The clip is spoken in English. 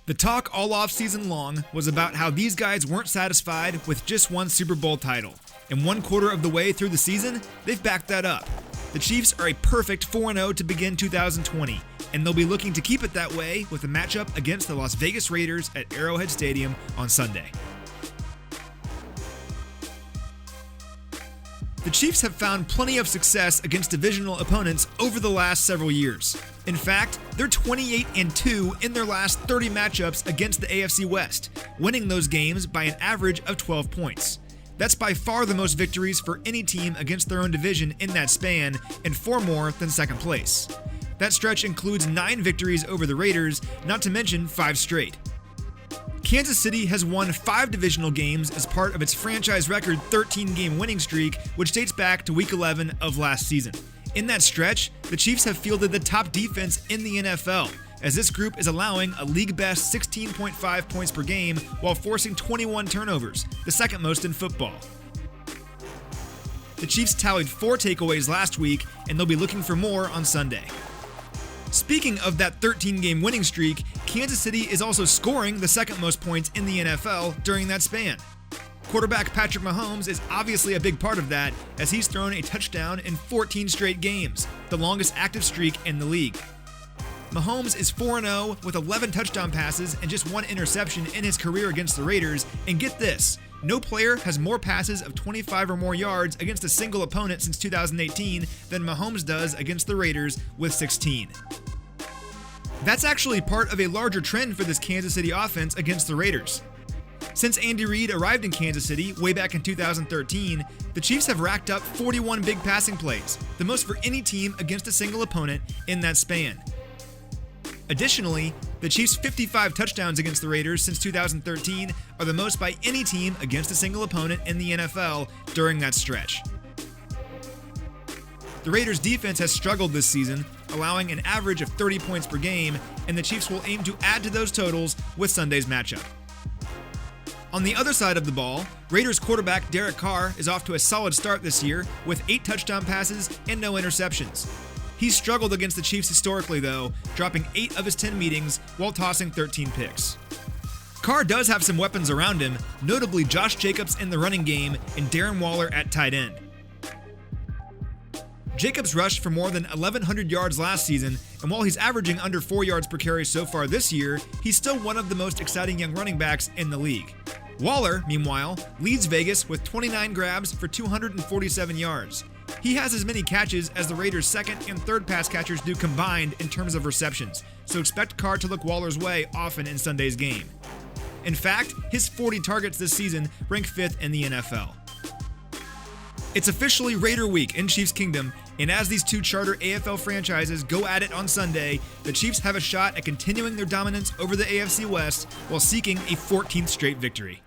The talk all offseason long was about how these guys weren't satisfied with just one Super Bowl title. And 1/4 of the way through the season, they've backed that up. The Chiefs are a perfect 4-0 to begin 2020, and they'll be looking to keep it that way with a matchup against the Las Vegas Raiders at Arrowhead Stadium on Sunday. The Chiefs have found plenty of success against divisional opponents over the last several years. In fact, they're 28-2 in their last 30 matchups against the AFC West, winning those games by an average of 12 points. That's by far the most victories for any team against their own division in that span, and 4 more than second place. That stretch includes 9 victories over the Raiders, not to mention 5 straight. Kansas City has won 5 divisional games as part of its franchise record 13-game winning streak, which dates back to Week 11 of last season. In that stretch, the Chiefs have fielded the top defense in the NFL, as this group is allowing a league-best 16.5 points per game while forcing 21 turnovers, the second most in football. The Chiefs tallied 4 takeaways last week, and they'll be looking for more on Sunday. Speaking of that 13-game winning streak, Kansas City is also scoring the second most points in the NFL during that span. Quarterback Patrick Mahomes is obviously a big part of that, as he's thrown a touchdown in 14 straight games, the longest active streak in the league. Mahomes is 4-0 with 11 touchdown passes and just 1 interception in his career against the Raiders, and get this, no player has more passes of 25 or more yards against a single opponent since 2018 than Mahomes does against the Raiders with 16. That's actually part of a larger trend for this Kansas City offense against the Raiders. Since Andy Reid arrived in Kansas City way back in 2013, the Chiefs have racked up 41 big passing plays, the most for any team against a single opponent in that span. Additionally, the Chiefs' 55 touchdowns against the Raiders since 2013 are the most by any team against a single opponent in the NFL during that stretch. The Raiders' defense has struggled this season, allowing an average of 30 points per game, and the Chiefs will aim to add to those totals with Sunday's matchup. On the other side of the ball, Raiders quarterback Derek Carr is off to a solid start this year with 8 touchdown passes and no interceptions. He's struggled against the Chiefs historically though, dropping 8 of his 10 meetings while tossing 13 picks. Carr does have some weapons around him, notably Josh Jacobs in the running game and Darren Waller at tight end. Jacobs rushed for more than 1,100 yards last season, and while he's averaging under 4 yards per carry so far this year, he's still one of the most exciting young running backs in the league. Waller, meanwhile, leads Vegas with 29 grabs for 247 yards. He has as many catches as the Raiders' second and third pass catchers do combined in terms of receptions, so expect Carr to look Waller's way often in Sunday's game. In fact, his 40 targets this season rank 5th in the NFL. It's officially Raider Week in Chiefs Kingdom, and as these 2 charter AFL franchises go at it on Sunday, the Chiefs have a shot at continuing their dominance over the AFC West while seeking a 14th straight victory.